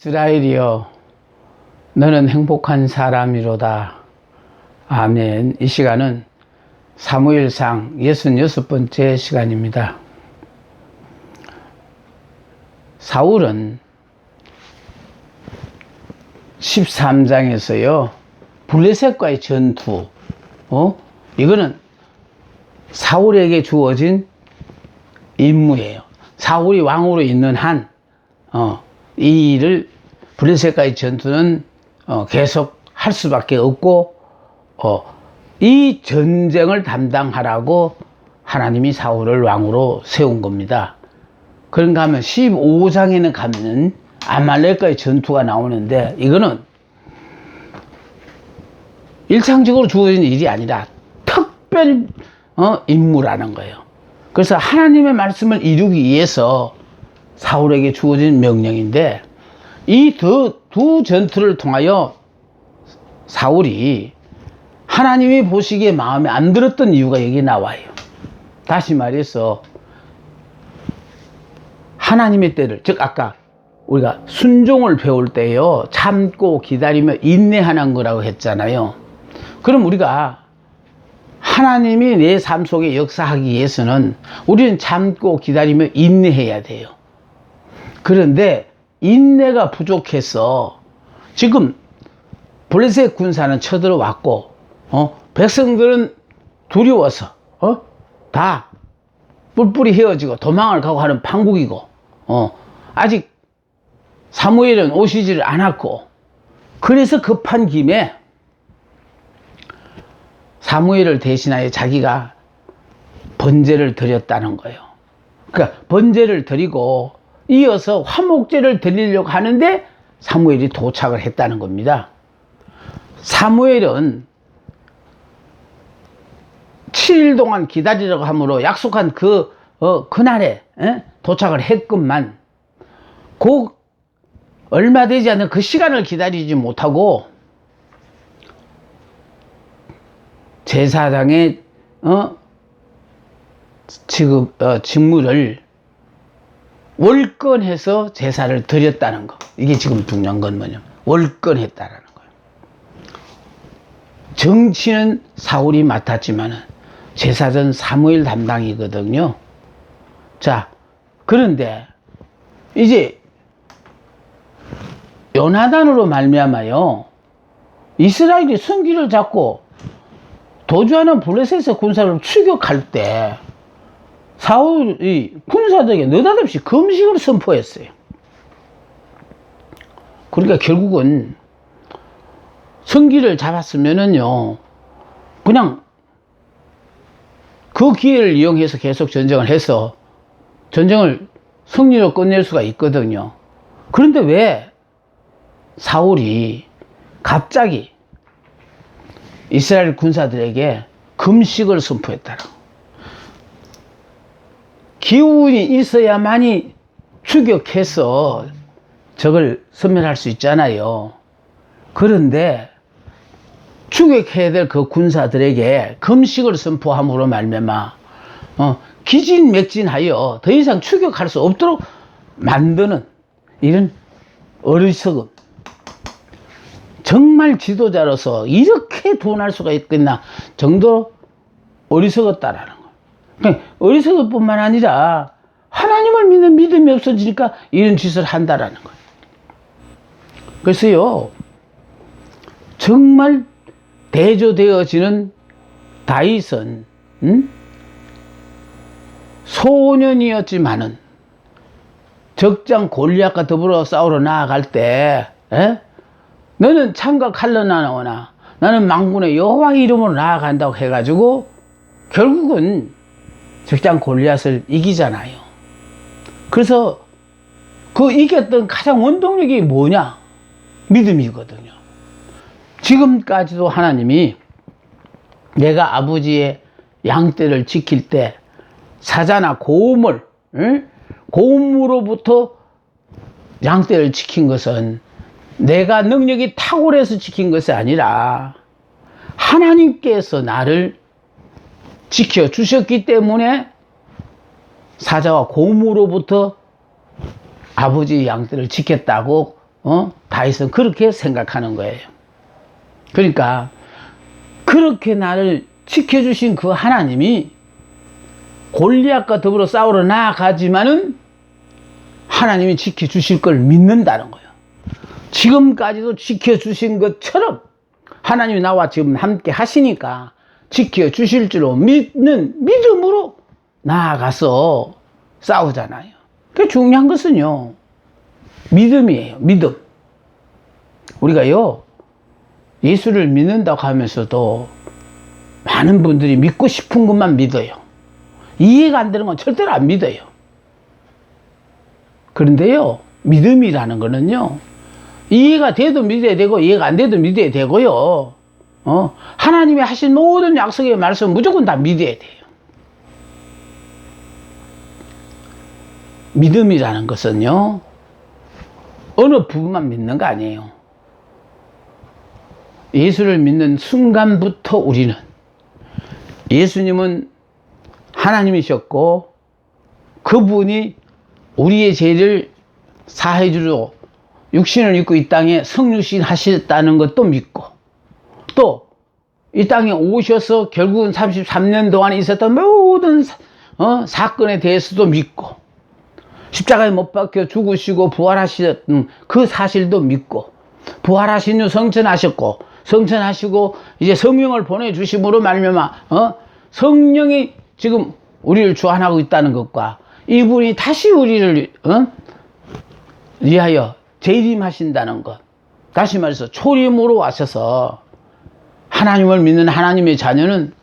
이스라엘이여, 너는 행복한 사람이로다. 아멘. 이 시간은 사무엘상 66번째 시간입니다. 사울은 13장에서요 블레셋과의 전투, 이거는 사울에게 주어진 임무예요. 사울이 왕으로 있는 한 이 일을, 블레셋과의 전투는 계속 할 수밖에 없고, 이 전쟁을 담당하라고 하나님이 사울을 왕으로 세운 겁니다. 그런가 하면 15장에는 가면은 아말렉과의 전투가 나오는데, 이거는 일상적으로 주어진 일이 아니라 특별 임무라는 거예요. 그래서 하나님의 말씀을 이루기 위해서 사울에게 주어진 명령인데, 이 두 전투를 통하여 사울이 하나님이 보시기에 마음에 안 들었던 이유가 여기 나와요. 다시 말해서 하나님의 때를, 즉 아까 우리가 순종을 배울 때요 참고 기다리며 인내하는 거라고 했잖아요. 그럼 우리가 하나님이 내 삶 속에 역사하기 위해서는 우리는 참고 기다리며 인내해야 돼요. 그런데 인내가 부족해서 지금 블레셋 군사는 쳐들어왔고, 백성들은 두려워서 다 뿔뿔이 헤어지고 도망을 가고 하는 판국이고, 아직 사무엘은 오시지를 않았고, 그래서 급한 김에 사무엘을 대신하여 자기가 번제를 드렸다는 거예요. 그러니까 번제를 드리고 이어서 화목제를 드리려고 하는데 사무엘이 도착을 했다는 겁니다. 사무엘은 7일 동안 기다리라고 함으로 약속한 그날에 도착을 했건만, 얼마 되지 않는 그 시간을 기다리지 못하고 제사장의 직무를 월권해서 제사를 드렸다는 거. 이게 지금 중요한 건 뭐냐면 월권했다라는 거예요. 정치는 사울이 맡았지만은 제사전 사무엘 담당이거든요. 자, 그런데 이제 요나단으로 말미암아요 이스라엘이 승기를 잡고 도주하는 블레셋의 군사를 추격할 때 사울이 군사들에게 느닷없이 금식을 선포했어요. 그러니까 결국은 승기를 잡았으면은요 그냥 그 기회를 이용해서 계속 전쟁을 해서 전쟁을 승리로 끝낼 수가 있거든요. 그런데 왜 사울이 갑자기 이스라엘 군사들에게 금식을 선포했다라고? 기운이 있어야만이 추격해서 적을 섬멸할 수 있잖아요. 그런데 추격해야 될 그 군사들에게 금식을 선포함으로 말미암아 기진맥진하여 더 이상 추격할 수 없도록 만드는 이런 어리석음. 정말 지도자로서 이렇게 돈할 수가 있겠나 정도로 어리석었다라는 거예요. 그러니까 어리석을 뿐만 아니라 하나님을 믿는 믿음이 없어지니까 이런 짓을 한다라는 거예요. 그래서요 정말 대조되어지는 다윗은 소년이었지만은 적장 골리앗과 더불어 싸우러 나아갈 때 너는 창과 칼로 나오나 나는 만군의 여호와의 이름으로 나아간다고 해가지고 결국은 적장 골리앗을 이기잖아요. 그래서 그 이겼던 가장 원동력이 뭐냐? 믿음이거든요. 지금까지도 하나님이 내가 아버지의 양떼를 지킬 때 사자나 고음으로부터 양떼를 지킨 것은 내가 능력이 탁월해서 지킨 것이 아니라 하나님께서 나를 지켜주셨기 때문에 사자와 곰으로부터 아버지의 양떼를 지켰다고 다윗은 그렇게 생각하는 거예요. 그러니까 그렇게 나를 지켜주신 그 하나님이 골리앗과 더불어 싸우러 나아가지만은 하나님이 지켜주실 걸 믿는다는 거예요. 지금까지도 지켜주신 것처럼 하나님이 나와 지금 함께 하시니까 지켜주실 줄로 믿는 믿음으로 나아가서 싸우잖아요. 그 중요한 것은요, 믿음이에요. 믿음. 우리가요, 예수를 믿는다고 하면서도 많은 분들이 믿고 싶은 것만 믿어요. 이해가 안 되는 건 절대로 안 믿어요. 그런데요, 믿음이라는 거는요, 이해가 돼도 믿어야 되고 이해가 안 돼도 믿어야 되고요. 하나님이 하신 모든 약속의 말씀 무조건 다 믿어야 돼요. 믿음이라는 것은요, 어느 부분만 믿는 거 아니에요. 예수를 믿는 순간부터 우리는, 예수님은 하나님이셨고 그분이 우리의 죄를 사해 주러 육신을 입고 이 땅에 성육신 하셨다는 것도 믿고, 또 이 땅에 오셔서 결국은 33년 동안 있었던 모든 사건에 대해서도 믿고, 십자가에 못 박혀 죽으시고 부활하셨던 그 사실도 믿고, 부활하신 후 성천하셨고, 성천하시고 이제 성령을 보내주심으로 말미암아 성령이 지금 우리를 주관하고 있다는 것과, 이분이 다시 우리를 위하여 재림하신다는 것, 다시 말해서 초림으로 와셔서 하나님을 믿는 하나님의 자녀는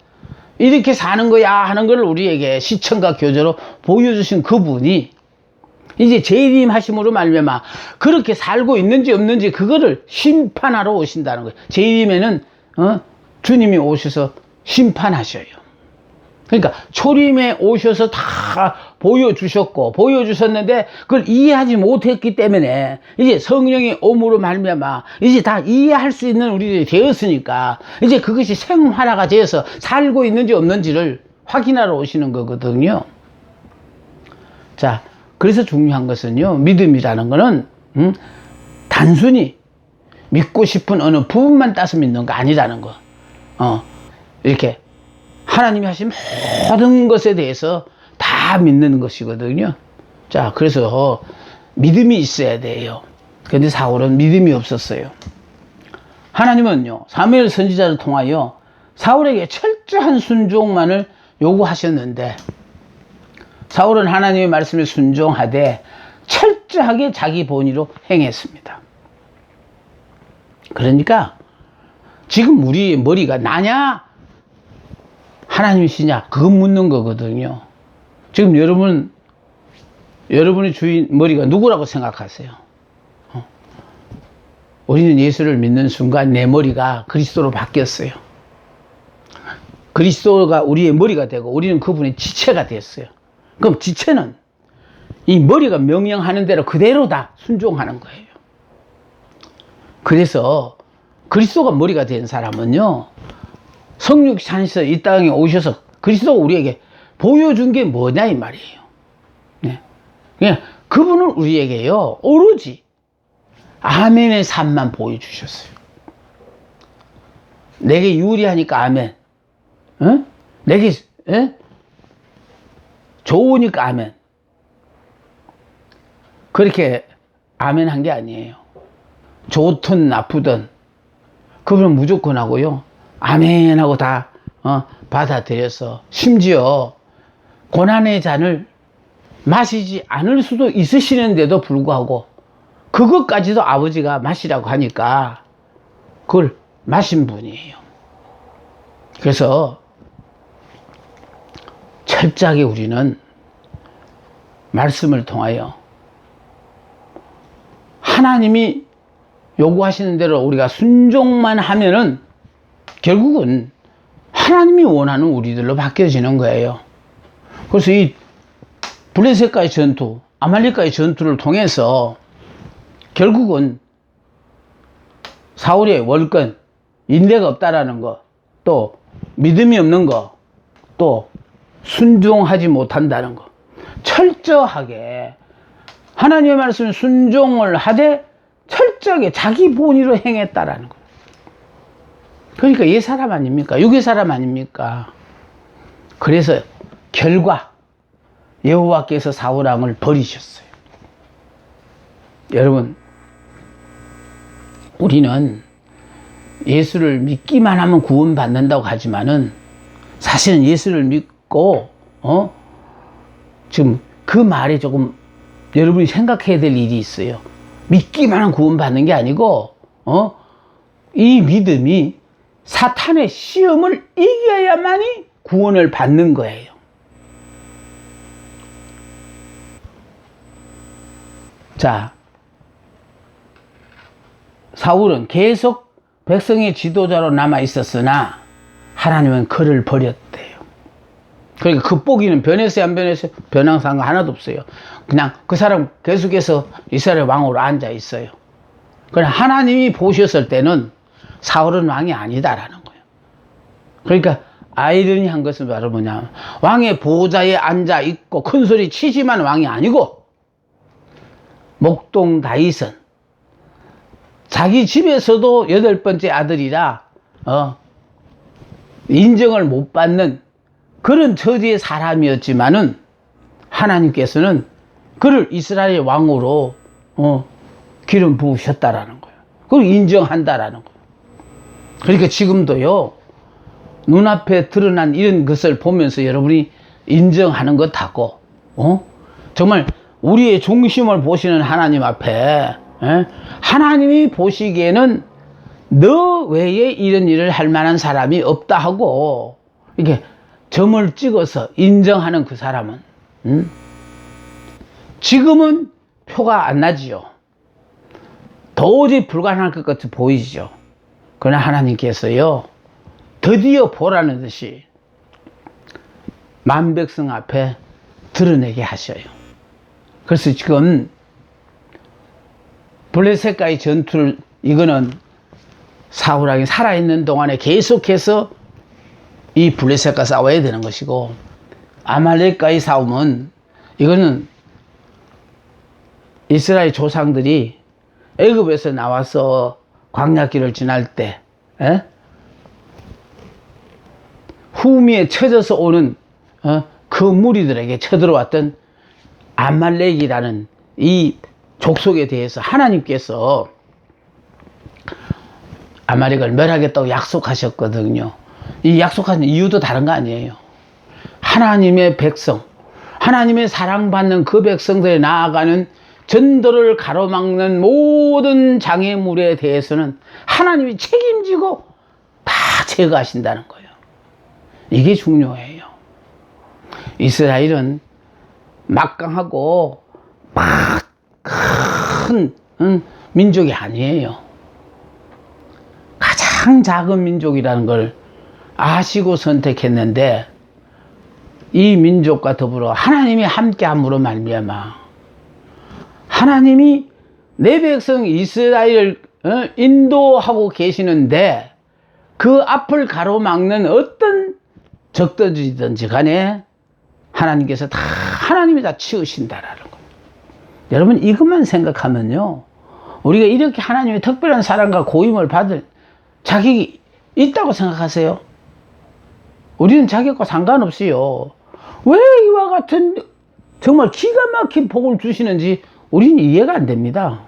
이렇게 사는 거야 하는 걸 우리에게 시청과 교제로 보여주신 그분이 이제 재림하심으로 말미암아 그렇게 살고 있는지 없는지 그거를 심판하러 오신다는 거예요. 재림에는 주님이 오셔서 심판하셔요. 그러니까 초림에 오셔서 다 보여주셨고, 보여주셨는데 그걸 이해하지 못했기 때문에 이제 성령의 오므로 말미암아 이제 다 이해할 수 있는 우리들이 되었으니까 이제 그것이 생활화가 되어서 살고 있는지 없는지를 확인하러 오시는 거거든요. 자, 그래서 중요한 것은요, 믿음이라는 거는 단순히 믿고 싶은 어느 부분만 따서 믿는 거 아니라는 거. 이렇게 하나님이 하신 모든 것에 대해서 다 믿는 것이거든요. 자, 그래서 믿음이 있어야 돼요. 그런데 사울은 믿음이 없었어요. 하나님은요, 사무엘 선지자를 통하여 사울에게 철저한 순종만을 요구하셨는데, 사울은 하나님의 말씀에 순종하되 철저하게 자기 본의로 행했습니다. 그러니까 지금 우리 머리가 나냐 하나님이시냐 그거 묻는 거거든요. 지금 여러분의 주인 머리가 누구라고 생각하세요? 우리는 예수를 믿는 순간 내 머리가 그리스도로 바뀌었어요. 그리스도가 우리의 머리가 되고 우리는 그분의 지체가 됐어요. 그럼 지체는 이 머리가 명령하는 대로 그대로 다 순종하는 거예요. 그래서 그리스도가 머리가 된 사람은요, 성육신에서 이 땅에 오셔서 그리스도가 우리에게 보여준 게 뭐냐 이 말이에요. 네. 그냥 그분은 우리에게요, 오로지 아멘의 삶만 보여주셨어요. 내게 유리하니까 아멘, 내게 좋으니까 아멘, 그렇게 아멘 한 게 아니에요. 좋든 나쁘든 그분은 무조건 하고요, 아멘 하고 다 받아들여서, 심지어 고난의 잔을 마시지 않을 수도 있으시는데도 불구하고 그것까지도 아버지가 마시라고 하니까 그걸 마신 분이에요. 그래서 철저하게 우리는 말씀을 통하여 하나님이 요구하시는 대로 우리가 순종만 하면은 결국은 하나님이 원하는 우리들로 바뀌어지는 거예요. 그래서 이 블레셋과의 전투, 아말렉과의 전투를 통해서 결국은 사울의 월권, 인내가 없다라는 거, 또 믿음이 없는 거, 또 순종하지 못한다는 거, 철저하게 하나님의 말씀에 순종을 하되 철저하게 자기 본의로 행했다라는 거예요. 그러니까 옛 사람 아닙니까? 육의 사람 아닙니까? 그래서 결과 여호와께서 사울 왕을 버리셨어요. 여러분, 우리는 예수를 믿기만 하면 구원받는다고 하지만은 사실은 예수를 믿고 지금 그 말에 조금 여러분이 생각해야 될 일이 있어요. 믿기만 하면 구원받는 게 아니고 이 믿음이 사탄의 시험을 이겨야만이 구원을 받는 거예요. 자, 사울은 계속 백성의 지도자로 남아 있었으나 하나님은 그를 버렸대요. 그러니까 겉보기는 변했어요, 안 변했어요? 변한 거 하나도 없어요. 그냥 그 사람 계속해서 이스라엘 왕으로 앉아 있어요. 그러나 하나님이 보셨을 때는 사울은 왕이 아니다라는 거예요. 그러니까 아이러니한 것은 바로 뭐냐, 왕의 보좌에 앉아 있고 큰 소리 치지만 왕이 아니고, 목동 다윗은 자기 집에서도 8번째 아들이라 인정을 못 받는 그런 처지의 사람이었지만은 하나님께서는 그를 이스라엘 왕으로 기름 부으셨다라는 거예요. 그걸 인정한다라는 거예요. 그러니까 지금도요, 눈앞에 드러난 이런 것을 보면서 여러분이 인정하는 것하고 정말 우리의 중심을 보시는 하나님 앞에 하나님이 보시기에는 너 외에 이런 일을 할 만한 사람이 없다 하고 이렇게 점을 찍어서 인정하는 그 사람은 지금은 표가 안 나지요. 도저히 불가능할 것 같이 보이죠. 그러나 하나님께서요, 드디어 보라는 듯이 만백성 앞에 드러내게 하셔요. 그래서 지금 블레셋과의 전투를, 이거는 사울 왕이 살아있는 동안에 계속해서 이 블레셋과 싸워야 되는 것이고, 아말렉과의 싸움은, 이거는 이스라엘 조상들이 애굽에서 나와서 광야길을 지날 때 후미에 쳐져서 오는 그 무리들에게 쳐들어왔던 아말렉이라는 이 족속에 대해서 하나님께서 아말렉을 멸하겠다고 약속하셨거든요. 이 약속하신 이유도 다른 거 아니에요. 하나님의 백성, 하나님의 사랑받는 그 백성들에 나아가는 전도를 가로막는 모든 장애물에 대해서는 하나님이 책임지고 다 제거하신다는 거예요. 이게 중요해요. 이스라엘은 막강하고 막 큰 민족이 아니에요. 가장 작은 민족이라는 걸 아시고 선택했는데, 이 민족과 더불어 하나님이 함께함으로 말미암아 하나님이 내 백성 이스라엘을 인도하고 계시는데, 그 앞을 가로막는 어떤 적들이든지 간에 하나님께서 다, 하나님이 다 치우신다라는 거예요. 여러분, 이것만 생각하면요, 우리가 이렇게 하나님의 특별한 사랑과 고임을 받을 자격이 있다고 생각하세요? 우리는 자격과 상관없어요. 왜 이와 같은 정말 기가 막힌 복을 주시는지 우리는 이해가 안 됩니다.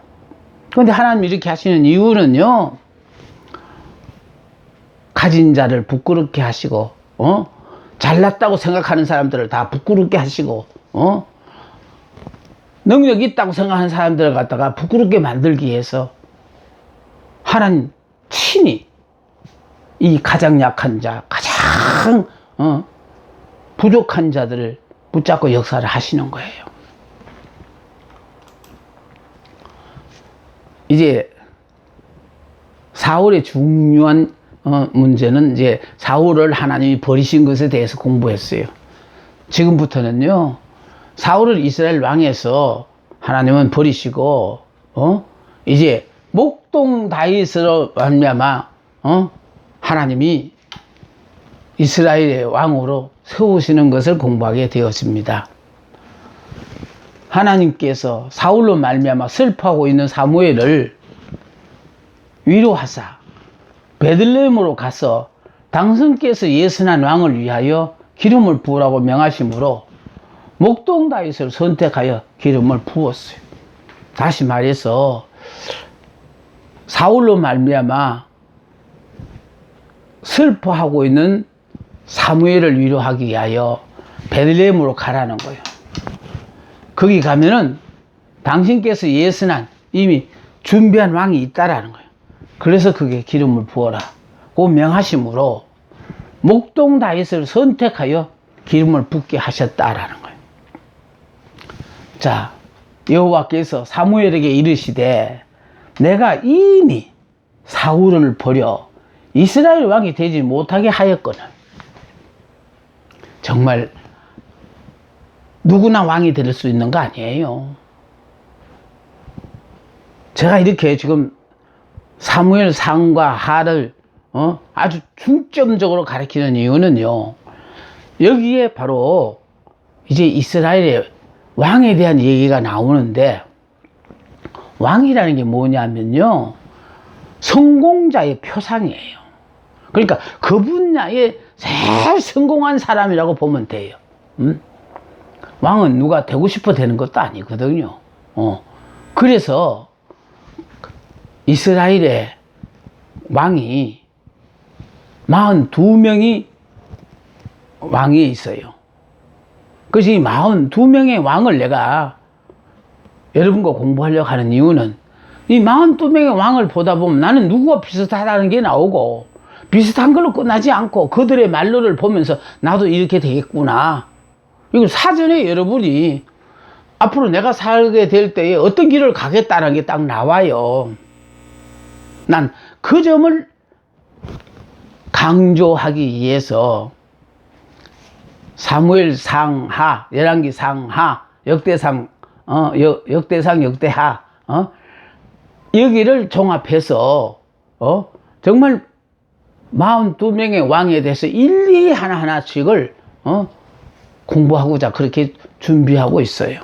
그런데 하나님이 이렇게 하시는 이유는요, 가진 자를 부끄럽게 하시고 잘났다고 생각하는 사람들을 다 부끄럽게 하시고 능력이 있다고 생각하는 사람들을 갖다가 부끄럽게 만들기 위해서 하나님 친히 이 가장 약한 자, 가장 부족한 자들을 붙잡고 역사를 하시는 거예요. 이제 사울의 중요한 문제는, 이제 사울을 하나님이 버리신 것에 대해서 공부했어요. 지금부터는요, 사울을 이스라엘 왕에서 하나님은 버리시고 이제 목동 다윗으로 말미암아 하나님이 이스라엘의 왕으로 세우시는 것을 공부하게 되었습니다. 하나님께서 사울로 말미암아 슬퍼하고 있는 사무엘을 위로하사 베들레헴으로 가서 당신께서 예선한 왕을 위하여 기름을 부으라고 명하심으로 목동 다윗을 선택하여 기름을 부었어요. 다시 말해서 사울로 말미암아 슬퍼하고 있는 사무엘을 위로하기 위하여 베들레헴으로 가라는 거예요. 거기 가면은 당신께서 예선한 이미 준비한 왕이 있다라는 거예요. 그래서 그게 기름을 부어라 고 명하심으로 목동 다윗을 선택하여 기름을 붓게 하셨다라는 거예요. 자, 여호와께서 사무엘에게 이르시되 내가 이미 사울을 버려 이스라엘 왕이 되지 못하게 하였거늘. 정말 누구나 왕이 될 수 있는 거 아니에요. 제가 이렇게 지금 사무엘 상과 하를 아주 중점적으로 가리키는 이유는요, 여기에 바로 이제 이스라엘의 왕에 대한 얘기가 나오는데, 왕이라는 게 뭐냐면요, 성공자의 표상이에요. 그러니까 그 분야에 제일 성공한 사람이라고 보면 돼요. 왕은 누가 되고 싶어 되는 것도 아니거든요. 그래서 이스라엘의 왕이 42명이 왕이 있어요. 그래서 이 42명의 왕을 내가 여러분과 공부하려고 하는 이유는, 이 42명의 왕을 보다 보면 나는 누구와 비슷하다는 게 나오고, 비슷한 걸로 끝나지 않고 그들의 말로를 보면서 나도 이렇게 되겠구나. 이거 사전에 여러분이 앞으로 내가 살게 될 때에 어떤 길을 가겠다는 게 딱 나와요. 난 그 점을 강조하기 위해서 사무엘 상하, 열왕기 상하, 역대상, 역대상, 역대하, 여기를 종합해서, 정말 42명의 왕에 대해서 일일이 하나하나씩을, 공부하고자 그렇게 준비하고 있어요.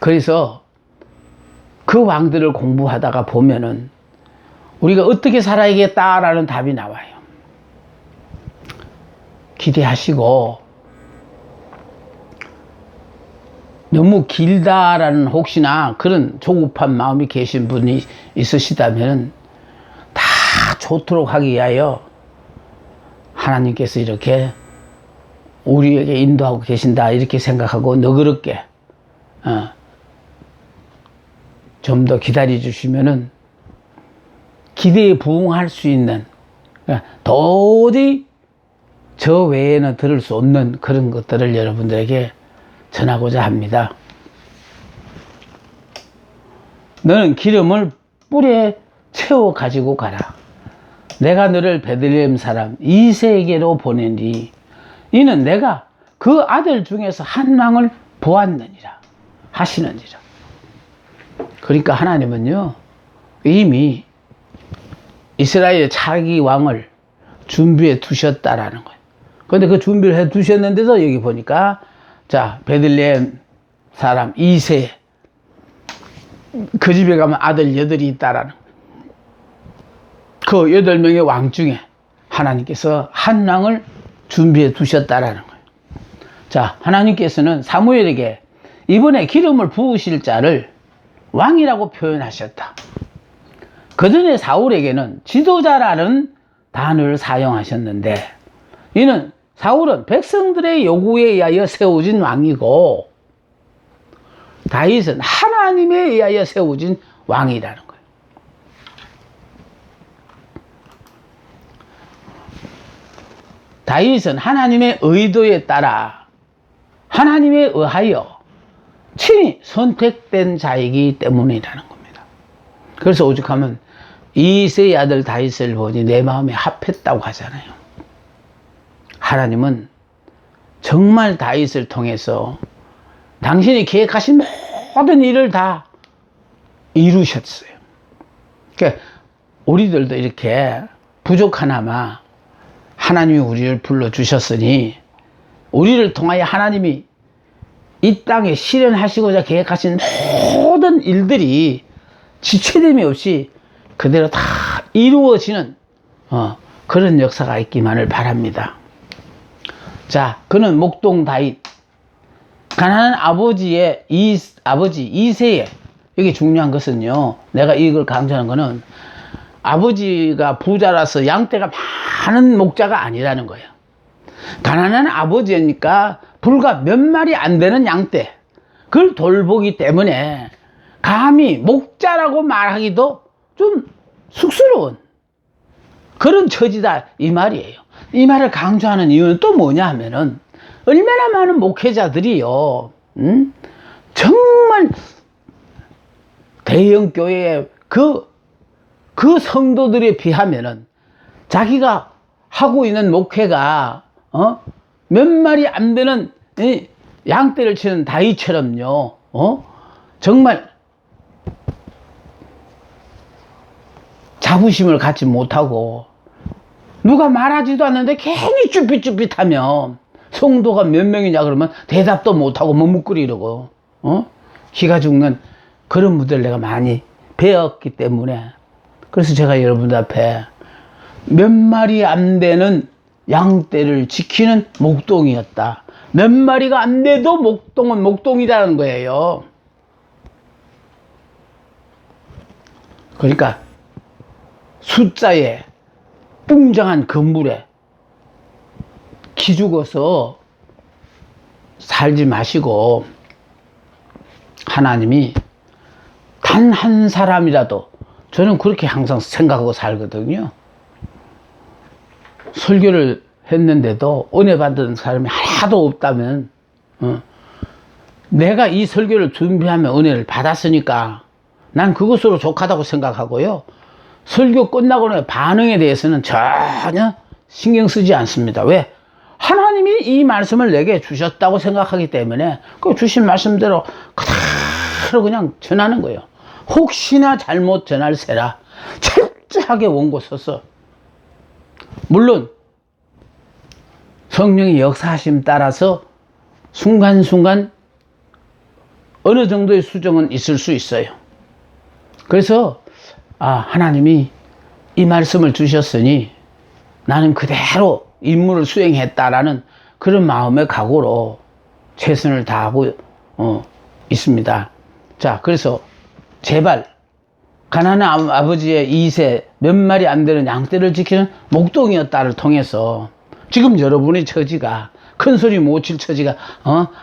그래서 그 왕들을 공부하다가 보면은 우리가 어떻게 살아야겠다라는 답이 나와요. 기대하시고, 너무 길다라는 혹시나 그런 조급한 마음이 계신 분이 있으시다면 다 좋도록 하기 위하여 하나님께서 이렇게 우리에게 인도하고 계신다 이렇게 생각하고 너그럽게 좀 더 기다려 주시면은 기대에 부응할 수 있는, 도저히 저 외에는 들을 수 없는 그런 것들을 여러분들에게 전하고자 합니다. 너는 기름을 뿔에 채워 가지고 가라. 내가 너를 베들레헴 사람 이새에게로 보내니 이는 내가 그 아들 중에서 한 왕을 보았느니라 하시느니라. 그러니까 하나님은요, 이미 이스라엘의 차기 왕을 준비해 두셨다라는 거예요. 그런데 그 준비를 해 두셨는데도 여기 보니까, 자, 베들레헴 사람 이새, 그 집에 가면 아들 8이 있다라는 거예요. 그 8명의 왕 중에 하나님께서 한 왕을 준비해 두셨다라는 거예요. 자, 하나님께서는 사무엘에게 이번에 기름을 부으실 자를 왕이라고 표현하셨다. 그전에 사울에게는 지도자라는 단어를 사용하셨는데, 이는 사울은 백성들의 요구에 의하여 세워진 왕이고, 다윗은 하나님에 의하여 세워진 왕이라는 거예요. 다윗은 하나님의 의도에 따라 하나님에 의하여 친히 선택된 자이기 때문이라는 겁니다. 그래서 오죽하면 이새의 아들 다윗을 보니 내 마음에 합했다고 하잖아요. 하나님은 정말 다윗을 통해서 당신이 계획하신 모든 일을 다 이루셨어요. 그러니까 우리들도 이렇게 부족하나마 하나님이 우리를 불러주셨으니, 우리를 통하여 하나님이 이 땅에 실현하시고자 계획하신 모든 일들이 지체됨이 없이 그대로 다 이루어지는 그런 역사가 있기만을 바랍니다. 자, 그는 목동 다윗, 가난한 아버지의 아버지 이세의, 이게 중요한 것은요, 내가 이걸 강조하는 거는 아버지가 부자라서 양떼가 많은 목자가 아니라는 거예요. 가난한 아버지니까 불과 몇 마리 안 되는 양떼, 그걸 돌보기 때문에 감히 목자라고 말하기도 좀 쑥스러운 그런 처지다, 이 말이에요. 이 말을 강조하는 이유는 또 뭐냐 하면은, 얼마나 많은 목회자들이요, 정말 대형 교회의 그 성도들에 비하면은 자기가 하고 있는 목회가 몇 마리 안 되는 양떼를 치는 다윗처럼요, 정말 자부심을 갖지 못하고 누가 말하지도 않는데 괜히 쭈삣쭈삣하면, 성도가 몇 명이냐 그러면 대답도 못하고 머뭇거리려고 기가 죽는 그런 분들 내가 많이 배웠기 때문에, 그래서 제가 여러분들 앞에 몇 마리 안 되는 양떼를 지키는 목동이었다. 몇 마리가 안 돼도 목동은 목동이라는 거예요. 그러니까 숫자에 웅장한 건물에 기죽어서 살지 마시고, 하나님이 단 한 사람이라도, 저는 그렇게 항상 생각하고 살거든요. 설교를 했는데도 은혜 받은 사람이 하나도 없다면, 내가 이 설교를 준비하면 은혜를 받았으니까 난 그것으로 족하다고 생각하고요. 설교 끝나고 나서 반응에 대해서는 전혀 신경 쓰지 않습니다. 왜? 하나님이 이 말씀을 내게 주셨다고 생각하기 때문에 그 주신 말씀대로 그대로 그냥 전하는 거예요. 혹시나 잘못 전할세라 철저하게 원고 서서, 물론 성령의 역사하심 따라서 순간순간 어느 정도의 수정은 있을 수 있어요. 그래서 하나님이 이 말씀을 주셨으니 나는 그대로 임무를 수행했다라는 그런 마음의 각오로 최선을 다하고 있습니다. 자, 그래서 제발 가난한 아버지의 2세 몇 마리 안 되는 양떼를 지키는 목동이었다를 통해서 지금 여러분의 처지가 큰 소리 못 칠 처지가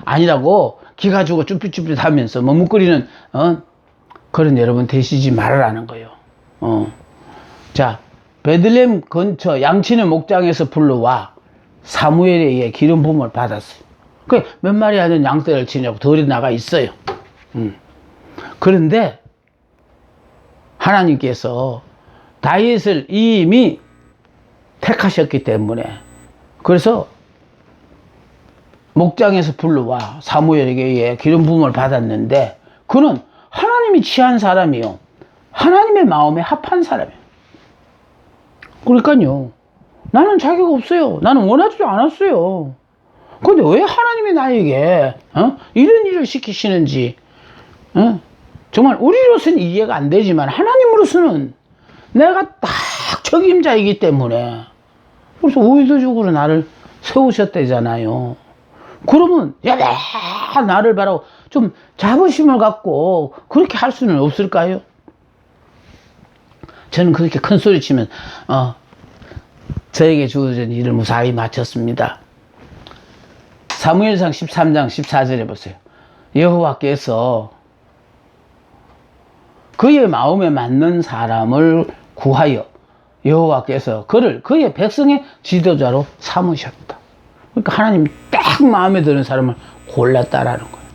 아니라고 기가 죽어 쭈삣쭈삣하면서 머뭇거리는 그런 여러분 되시지 말으라는 거예요. 자, 베들레헴 근처 양치는 목장에서 불러와 사무엘에 의해 기름 부음을 받았어요. 그 몇 마리 하는 양떼를 치냐고 덜이 나가 있어요. 그런데 하나님께서 다윗을 이미 택하셨기 때문에, 그래서 목장에서 불러와 사무엘에게 의해 기름 부음을 받았는데, 그는 하나님이 취한 사람이요, 하나님의 마음에 합한 사람이에요. 그러니까요, 나는 자격 없어요. 나는 원하지도 않았어요. 근데 왜 하나님이 나에게 이런 일을 시키시는지 정말 우리로서는 이해가 안 되지만 하나님으로서는 내가 딱 적임자이기 때문에, 그래서 의도적으로 나를 세우셨대잖아요. 그러면 나를 바라고 좀 자부심을 갖고 그렇게 할 수는 없을까요? 저는 그렇게 큰 소리 치면 저에게 주어진 일을 무사히 마쳤습니다. 사무엘상 13장 14절에 보세요. 여호와께서 그의 마음에 맞는 사람을 구하여 여호와께서 그를 그의 백성의 지도자로 삼으셨다. 그러니까 하나님이 딱 마음에 드는 사람을 골랐다라는 거예요.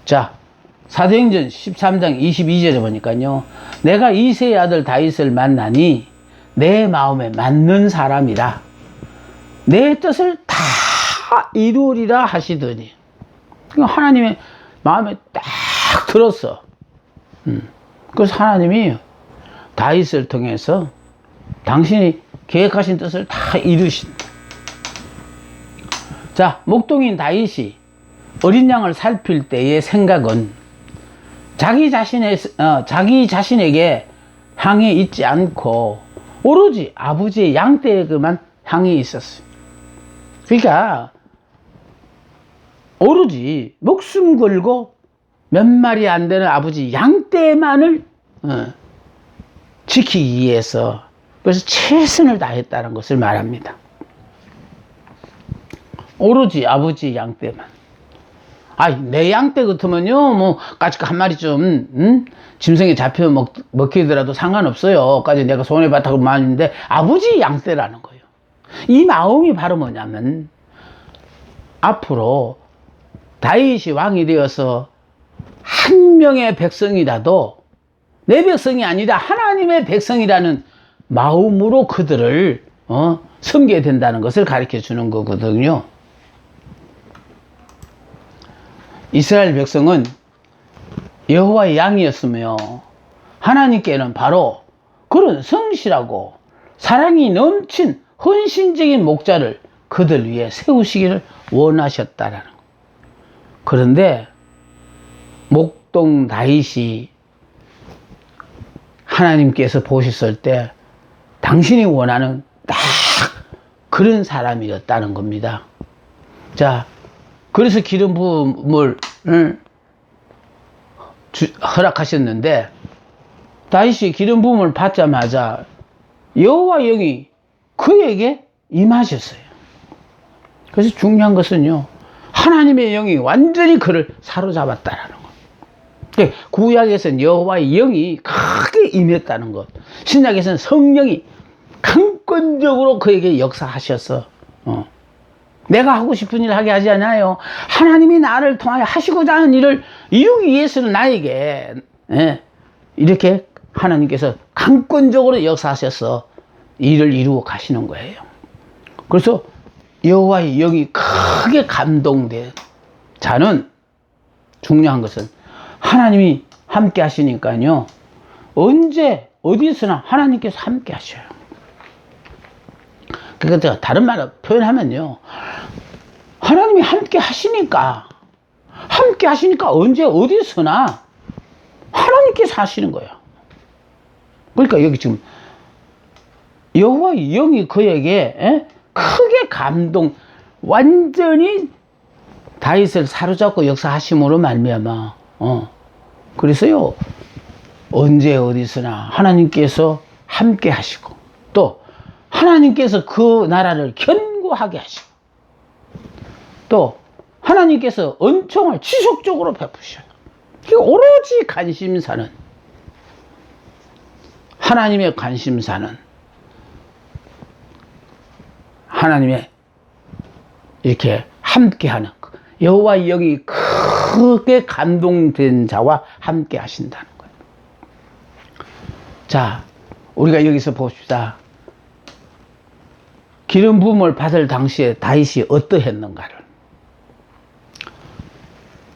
자, 사도행전 13장 22절에 보니까요, 내가 이새의 아들 다윗을 만나니 내 마음에 맞는 사람이라 내 뜻을 다 이루리라 하시더니, 그러니까 하나님의 마음에 딱 들었어. 그래서 하나님이 다윗을 통해서 당신이 계획하신 뜻을 다 이루신다. 자, 목동인 다윗이 어린 양을 살필 때의 생각은 자기 자신에게 향해 있지 않고 오로지 아버지의 양떼에게만 향해 있었어요. 그러니까 오로지 목숨 걸고 몇 마리 안 되는 아버지 양떼만을 지키기 위해서 그래서 최선을 다했다는 것을 말합니다. 오로지 아버지 양떼만. 내 양떼 같으면요, 뭐, 까짓 한 마리 좀, 짐승에 잡혀 먹히더라도 상관없어요. 까지 내가 손해봤다고 말하는데, 아버지 양떼라는 거예요. 이 마음이 바로 뭐냐면, 앞으로 다윗이 왕이 되어서 한 명의 백성이라도 내 백성이 아니라 하나님의 백성이라는 마음으로 그들을, 섬겨야 된다는 것을 가르쳐 주는 거거든요. 이스라엘 백성은 여호와의 양이었으며 하나님께는 바로 그런 성실하고 사랑이 넘친 헌신적인 목자를 그들 위해 세우시기를 원하셨다라는 거. 그런데 목동 다윗이 하나님께서 보셨을 때 당신이 원하는 딱 그런 사람이었다는 겁니다. 자, 그래서 기름 부음을 허락하셨는데 다윗이 기름 부음을 받자마자 여호와 영이 그에게 임하셨어요. 그래서 중요한 것은요, 하나님의 영이 완전히 그를 사로잡았다라는 것. 구약에서는 여호와의 영이 크게 임했다는 것, 신약에서는 성령이 강권적으로 그에게 역사하셔서 내가 하고 싶은 일을 하게 하지 않아요. 하나님이 나를 통하여 하시고자 하는 일을 이루기 위해서는 나에게 이렇게 하나님께서 강권적으로 역사하셔서 일을 이루어 가시는 거예요. 그래서 여호와의 영이 크게 감동된 자는 중요한 것은 하나님이 함께 하시니까요, 언제 어디서나 하나님께서 함께 하셔요. 그러니까 다른 말로 표현하면요, 하나님이 함께 하시니까 언제 어디서나 하나님께서 하시는 거예요. 그러니까 여기 지금 여호와의 영이 그에게 크게 감동, 완전히 다윗을 사로잡고 역사하심으로 말미암아 그래서요, 언제 어디서나 하나님께서 함께 하시고 또 하나님께서 그 나라를 견고하게 하시고 또 하나님께서 은총을 지속적으로 베푸셔요. 오로지 관심사는 하나님의 관심사는 하나님의 이렇게 함께하는 여호와의 영이 크게 감동된 자와 함께 하신다는 거예요. 자, 우리가 여기서 봅시다. 기름 부음을 받을 당시에 다윗이 어떠했는가를.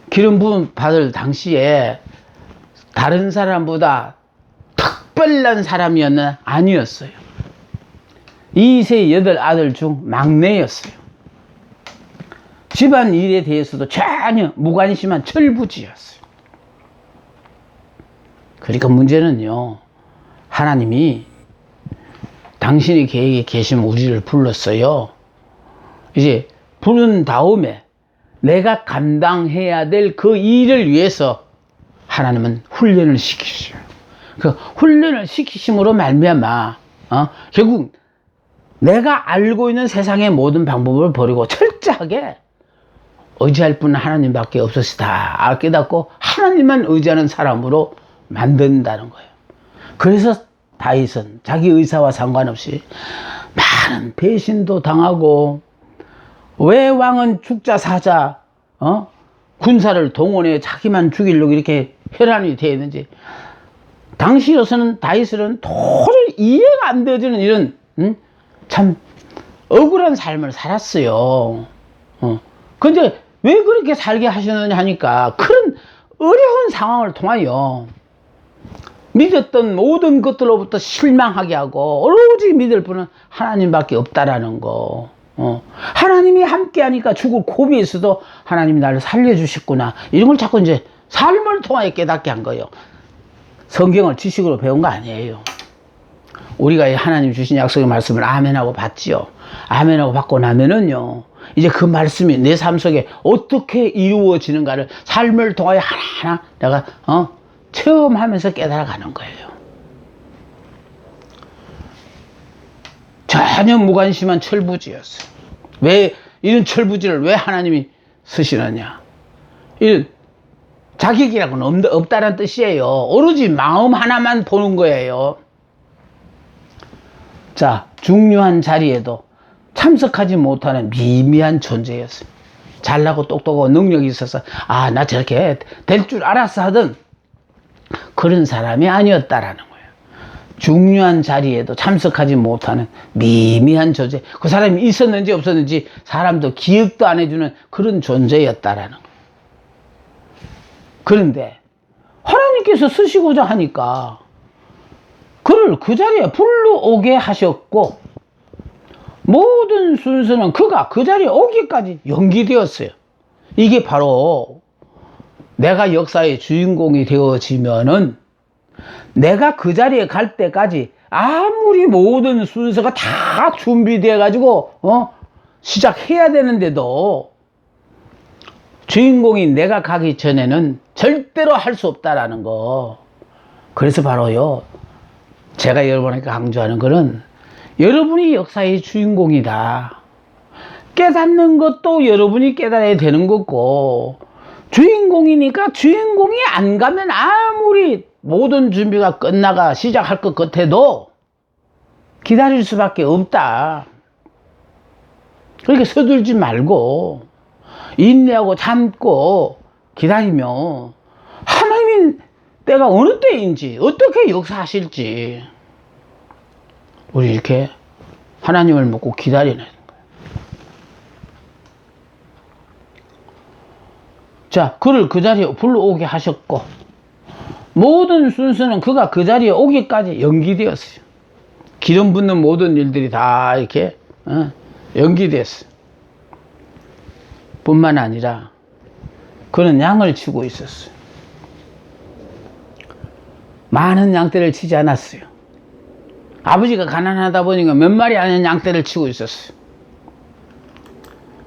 기름 부음 받을 당시에 다른 사람보다 특별한 사람이었나? 아니었어요. 2세 8아들 중 막내였어요. 집안 일에 대해서도 전혀 무관심한 철부지였어요. 그러니까 문제는요, 하나님이 당신의 계획에 계시면 우리를 불렀어요. 이제 부른 다음에 내가 감당해야 될 그 일을 위해서 하나님은 훈련을 시키셔요. 그 훈련을 시키심으로 말미암아 결국 내가 알고 있는 세상의 모든 방법을 버리고 철저하게 의지할 분은 하나님밖에 없으시 다 깨닫고 하나님만 의지하는 사람으로 만든다는 거예요. 그래서 다윗은 자기 의사와 상관없이 많은 배신도 당하고, 왜 왕은 죽자 사자 군사를 동원해 자기만 죽이려고 이렇게 혈안이 되었는지 당시로서는 다윗은 도저히 이해가 안 되어지는 이런 참 억울한 삶을 살았어요. 근데 왜 그렇게 살게 하셨느냐 하니까 그런 어려운 상황을 통하여 믿었던 모든 것들로부터 실망하게 하고 오로지 믿을 분은 하나님밖에 없다라는 거. 하나님이 함께 하니까 죽을 고비에 있어도 하나님이 나를 살려주셨구나, 이런 걸 자꾸 이제 삶을 통하여 깨닫게 한 거예요. 성경을 지식으로 배운 거 아니에요. 우리가 하나님 주신 약속의 말씀을 아멘하고 받지요. 아멘하고 받고 나면은요, 이제 그 말씀이 내 삶 속에 어떻게 이루어지는가를 삶을 통하여 하나하나 내가 체험하면서 깨달아가는 거예요. 전혀 무관심한 철부지였어요. 왜 이런 철부지를 왜 하나님이 쓰시느냐? 이런 자격이라고는 없다는 뜻이에요. 오로지 마음 하나만 보는 거예요. 자, 중요한 자리에도 참석하지 못하는 미미한 존재였어요. 잘나고 똑똑하고 능력이 있어서 나 저렇게 될 줄 알았어 하던 그런 사람이 아니었다라는 거예요. 중요한 자리에도 참석하지 못하는 미미한 존재, 그 사람이 있었는지 없었는지 사람도 기억도 안 해주는 그런 존재였다라는 거예요. 그런데 하나님께서 쓰시고자 하니까 그를 그 자리에 불러오게 하셨고, 모든 순서는 그가 그 자리에 오기까지 연기되었어요. 이게 바로 내가 역사의 주인공이 되어지면은 내가 그 자리에 갈 때까지 아무리 모든 순서가 다 준비되어 가지고 시작해야 되는데도 주인공이 내가 가기 전에는 절대로 할 수 없다라는 거. 그래서 바로요, 제가 여러분에게 강조하는 것은 여러분이 역사의 주인공이다. 깨닫는 것도 여러분이 깨달아야 되는 거고, 주인공이니까 주인공이 안 가면 아무리 모든 준비가 끝나가 시작할 것 같아도 기다릴 수밖에 없다. 그러니까 서둘지 말고 인내하고 참고 기다리면 하나님이 때가 어느 때인지 어떻게 역사하실지 우리 이렇게 하나님을 묻고 기다리는 거예요. 자, 그를 그 자리에 불러오게 하셨고, 모든 순서는 그가 그 자리에 오기까지 연기되었어요. 기름 붓는 모든 일들이 다 이렇게 연기됐어요. 뿐만 아니라 그는 양을 치고 있었어요. 많은 양떼를 치지 않았어요. 아버지가 가난하다 보니까 몇 마리 아닌 양떼를 치고 있었어요.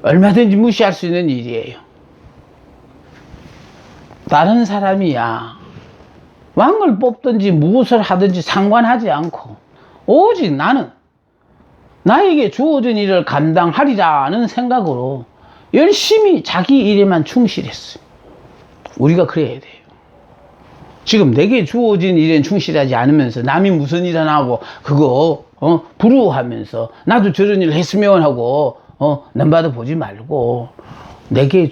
얼마든지 무시할 수 있는 일이에요. 다른 사람이야 왕을 뽑든지 무엇을 하든지 상관하지 않고 오직 나는 나에게 주어진 일을 감당하리라는 생각으로 열심히 자기 일에만 충실했어요. 우리가 그래야 돼요. 지금 내게 주어진 일엔 충실하지 않으면서 남이 무슨 일 하나 하고 그거 부러워하면서 나도 저런 일 했으면 하고 남받아 보지 말고 내게